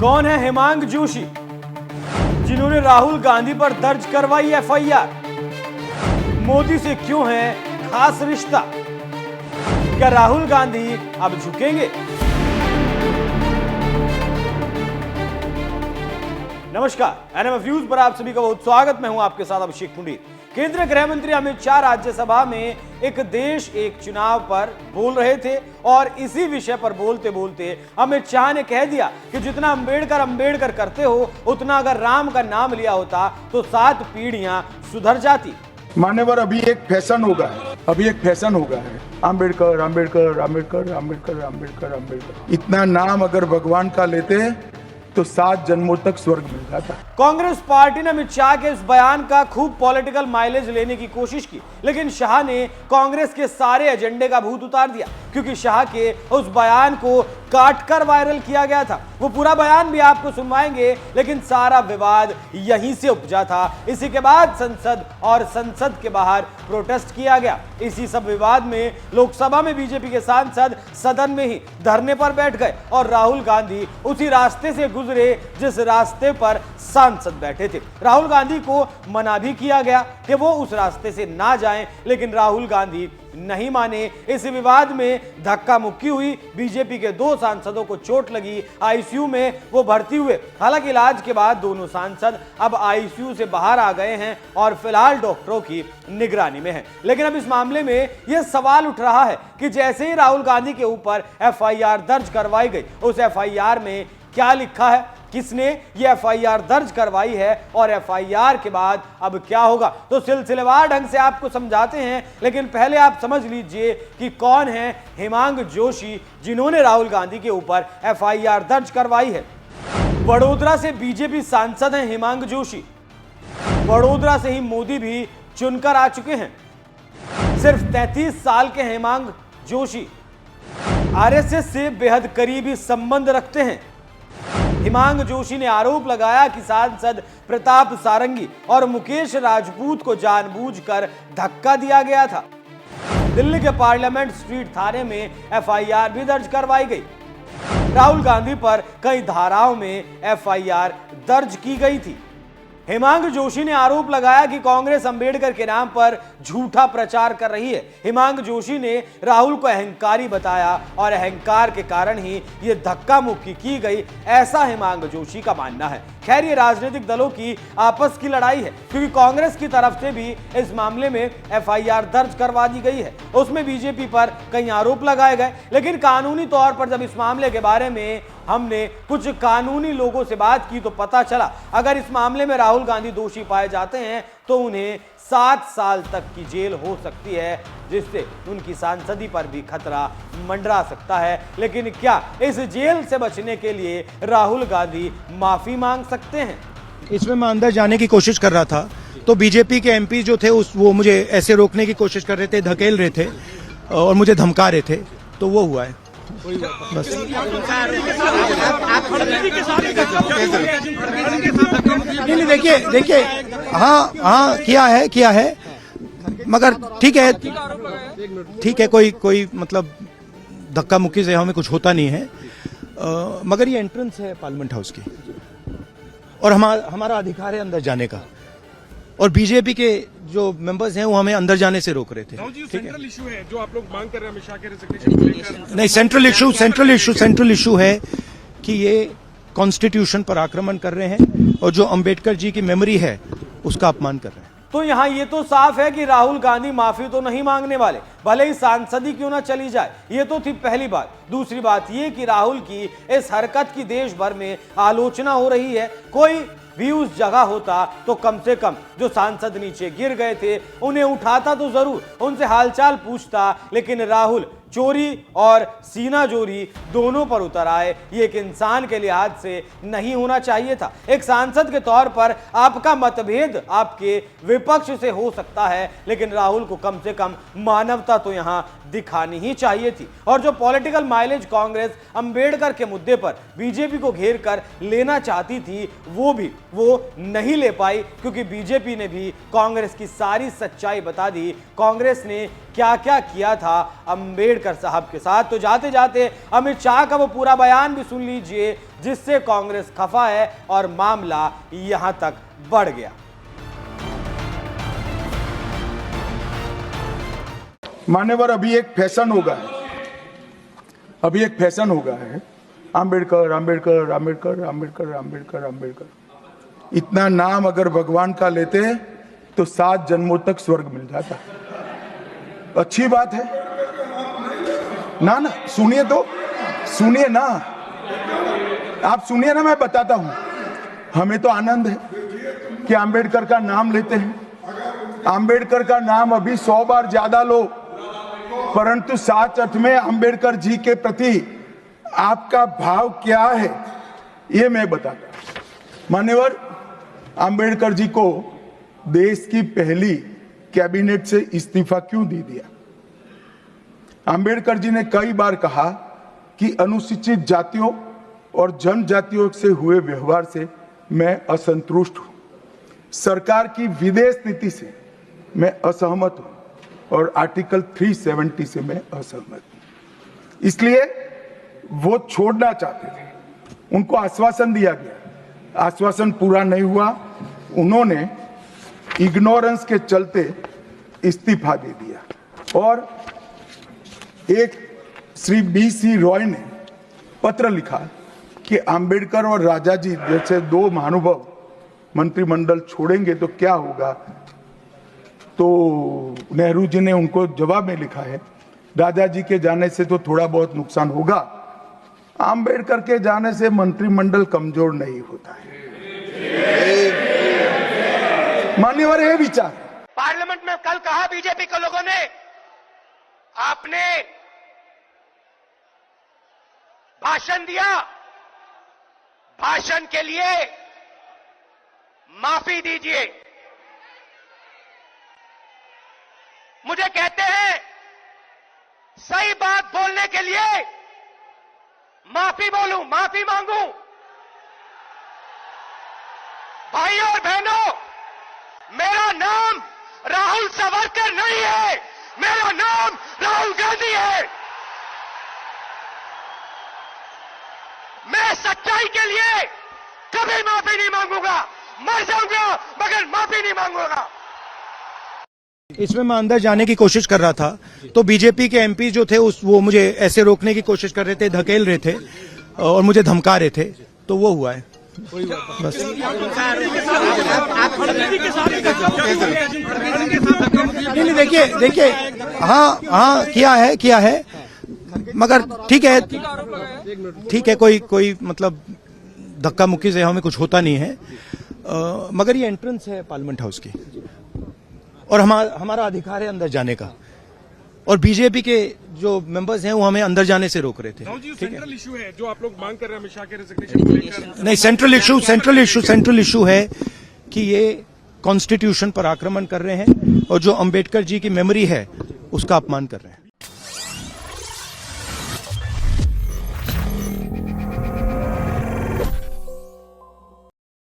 कौन है हेमांग जोशी, जिन्होंने राहुल गांधी पर दर्ज करवाई एफआईआर? मोदी से क्यों है खास रिश्ता? क्या राहुल गांधी अब झुकेंगे? नमस्कार, एनएमएफ न्यूज पर आप सभी का बहुत स्वागत। मैं हूं आपके साथ अभिषेक पुंडीर। केंद्रीय गृह मंत्री अमित शाह राज्यसभा में एक देश एक चुनाव पर बोल रहे थे और इसी विषय पर बोलते बोलते अमित शाह ने कह दिया कि जितना अंबेडकर करते हो उतना अगर राम का नाम लिया होता तो 7 पीढ़ियां सुधर जाती। मान्यवर, अभी एक फैशन हो गया है अंबेडकर अंबेडकर अंबेडकर अंबेडकर अंबेडकर अंबेडकर। इतना नाम अगर भगवान का लेते तो 7 जन्मों तक स्वर्ग मिल जाता। कांग्रेस पार्टी ने अमित शाह के इस बयान का खूब पॉलिटिकल माइलेज लेने की कोशिश की, लेकिन शाह ने कांग्रेस के सारे एजेंडे का भूत उतार दिया, क्योंकि शाह के उस बयान को काटकर वायरल किया गया था। वो पूरा बयान भी आपको सुनवाएंगे, लेकिन सारा विवाद यहीं से उपजा था। इसी के बाद संसद और संसद के बाहर प्रोटेस्ट किया गया। इसी सब विवाद में लोकसभा में बीजेपी के सांसद सदन में ही धरने पर बैठ गए और राहुल गांधी उसी रास्ते से गुजरे जिस रास्ते पर सांसद बैठे थे। राहुल गांधी को मना भी किया गया कि वो उस रास्ते से ना जाएं, लेकिन राहुल गांधी नहीं माने। इस विवाद में धक्का मुक्की हुई, बीजेपी के 2 सांसदों को चोट लगी, आईसीयू में वो भर्ती हुए। हालांकि इलाज के बाद दोनों सांसद अब आईसीयू से बाहर आ गए हैं और फिलहाल डॉक्टरों की निगरानी में हैं। लेकिन अब इस मामले में यह सवाल उठ रहा है कि जैसे ही राहुल गांधी के ऊपर एफआईआर दर्ज करवाई गई, उस एफआईआर में क्या लिखा है, किसने ये एफआईआर दर्ज करवाई है और एफआईआर के बाद अब क्या होगा, तो सिलसिलेवार ढंग से आपको समझाते हैं। लेकिन पहले आप समझ लीजिए कि कौन है हेमांग जोशी, जिन्होंने राहुल गांधी के ऊपर एफआईआर दर्ज करवाई है। वडोदरा से बीजेपी सांसद हैं हेमांग जोशी। वडोदरा से ही मोदी भी चुनकर आ चुके हैं। सिर्फ 33 साल के हेमांग जोशी आरएसएस से बेहद करीबी संबंध रखते हैं। हेमांग जोशी ने आरोप लगाया कि सांसद प्रताप सारंगी और मुकेश राजपूत को जानबूझकर धक्का दिया गया था। दिल्ली के पार्लियामेंट स्ट्रीट थाने में एफआईआर भी दर्ज करवाई गई। राहुल गांधी पर कई धाराओं में एफआईआर दर्ज की गई थी। हेमांग जोशी ने आरोप लगाया कि कांग्रेस अंबेडकर के नाम पर झूठा प्रचार कर रही है। हेमांग जोशी ने राहुल को अहंकारी बताया और अहंकार के कारण ही ये धक्का मुक्की की गई, ऐसा हेमांग जोशी का मानना है। खैर, ये राजनीतिक दलों की आपस की लड़ाई है, क्योंकि कांग्रेस की तरफ से भी इस मामले में एफआईआर दर्ज करवा दी गई है। उसमें बीजेपी पर कई आरोप लगाए गए, लेकिन कानूनी तौर पर जब इस मामले के बारे में हमने कुछ कानूनी लोगों से बात की तो पता चला अगर इस मामले में राहुल गांधी दोषी पाए जाते हैं तो उन्हें 7 साल तक की जेल हो सकती है, जिससे उनकी सांसदी पर भी खतरा मंडरा सकता है। लेकिन क्या इस जेल से बचने के लिए राहुल गांधी माफी मांग सकते हैं? इसमें मैं अंदर जाने की कोशिश कर रहा था तो बीजेपी के एमपी जो थे वो मुझे ऐसे रोकने की कोशिश कर रहे थे, धकेल रहे थे और मुझे धमका रहे थे, तो वो हुआ है बस। नहीं, देखिए हाँ किया है मगर ठीक है कोई मतलब धक्का मुक्की से हमें कुछ होता नहीं है, मगर ये एंट्रेंस है पार्लियामेंट हाउस की और हमारा अधिकार है अंदर जाने का, और बीजेपी के जो मेंबर्स हैं वो हमें अंदर जाने से रोक रहे थे। सेंट्रल इशू है जो आप लोग मांग कर रहे हैं अमित शाह के रेजिग्नेशन। नहीं, सेंट्रल इशू है कि ये कॉन्स्टिट्यूशन पर आक्रमण कर रहे हैं और जो अंबेडकर जी की मेमोरी है उसका अपमान कर रहे हैं। तो यहां ये तो साफ है कि राहुल गांधी माफी तो नहीं मांगने वाले, भले ही सांसदी क्यों ना चली जाए। ये तो थी पहली बात। दूसरी बात ये कि राहुल की इस हरकत की देश भर में आलोचना हो रही है। कोई भी उस जगह होता तो कम से कम जो सांसद नीचे गिर गए थे उन्हें उठाता तो जरूर, उनसे हालचाल पूछता, लेकिन राहुल चोरी और सीना जोरी दोनों पर उतर आए। ये एक इंसान के लिहाज से नहीं होना चाहिए था। एक सांसद के तौर पर आपका मतभेद आपके विपक्ष से हो सकता है, लेकिन राहुल को कम से कम मानवता तो यहां दिखानी ही चाहिए थी। और जो पॉलिटिकल माइलेज कांग्रेस अंबेडकर के मुद्दे पर बीजेपी को घेर कर लेना चाहती थी वो नहीं ले पाई, क्योंकि बीजेपी ने भी कांग्रेस की सारी सच्चाई बता दी। कांग्रेस ने क्या क्या किया था अंबेडकर साहब के साथ। तो जाते जाते अमित शाह का वो पूरा बयान भी सुन लीजिए, जिससे कांग्रेस खफा है और मामला यहां तक बढ़ गया। मान्यवर, अभी एक फैशन हो गया है, अभी एक फैशन हो गया है, अंबेडकर अंबेडकर अंबेडकर अंबेडकर अंबेडकर अंबेडकर। इतना नाम अगर भगवान का लेते तो 7 जन्मों तक स्वर्ग मिल जाता। अच्छी बात है ना? ना सुनिए तो, सुनिए ना, आप सुनिए ना, मैं बताता हूं। हमें तो आनंद है कि अंबेडकर का नाम लेते हैं। अंबेडकर का नाम अभी 100 बार ज्यादा लो, परंतु साच अर्थ में अंबेडकर जी के प्रति आपका भाव क्या है ये मैं बताता हूं। मान्यवर, अंबेडकर जी को देश की पहली कैबिनेट से इस्तीफा क्यों दे दिया? अंबेडकर जी ने कई बार कहा कि अनुसूचित जातियों और जनजातियों से हुए व्यवहार से मैं असंतुष्ट हूं, सरकार की विदेश नीति से मैं असहमत हूं और आर्टिकल 370 से मैं असहमत हूं। इसलिए वो छोड़ना चाहते थे, उनको आश्वासन दिया गया, आश्वासन पूरा नहीं हुआ, उन्होंने इग्नोरेंस के चलते इस्तीफा दे दिया। और एक श्री BC रॉय ने पत्र लिखा कि अंबेडकर और राजा जी जैसे 2 महानुभाव मंत्रिमंडल छोड़ेंगे तो क्या होगा। तो नेहरू जी ने उनको जवाब में लिखा है, राजा जी के जाने से तो थोड़ा बहुत नुकसान होगा, अंबेडकर के जाने से मंत्रिमंडल कमजोर नहीं होता है। मान्यवर, ये विचार पार्लियामेंट में कल कहा बीजेपी के लोगों ने, आपने भाषण दिया, भाषण के लिए माफी दीजिए। मुझे कहते हैं सही बात बोलने के लिए माफी बोलूं, माफी मांगू। भाइयों और बहनों, मेरा नाम राहुल सावरकर नहीं है, मेरा नाम राहुल गांधी है। मैं सच्चाई के लिए कभी माफी नहीं मांगूंगा, मर जाऊंगा मगर माफी नहीं मांगूंगा। इसमें मैं अंदर जाने की कोशिश कर रहा था तो बीजेपी के एमपी जो थे वो मुझे ऐसे रोकने की कोशिश कर रहे थे, धकेल रहे थे और मुझे धमका रहे थे, तो वो हुआ है बस। नहीं, देखिए हाँ किया है मगर ठीक है, कोई मतलब धक्का मुक्की से हमें कुछ होता नहीं है, मगर ये एंट्रेंस है पार्लियामेंट हाउस की और हमारा अधिकार है अंदर जाने का, और बीजेपी के जो मेंबर्स हैं वो हमें अंदर जाने से रोक रहे थे। सेंट्रल इशू है जो आप लोग मांग कर रहे हैं अमित शाह के रेजिग्नेशन को लेकर। नहीं, सेंट्रल इशू है कि ये कॉन्स्टिट्यूशन पर आक्रमण कर रहे हैं और जो अंबेडकर जी की मेमोरी है उसका अपमान कर रहे हैं।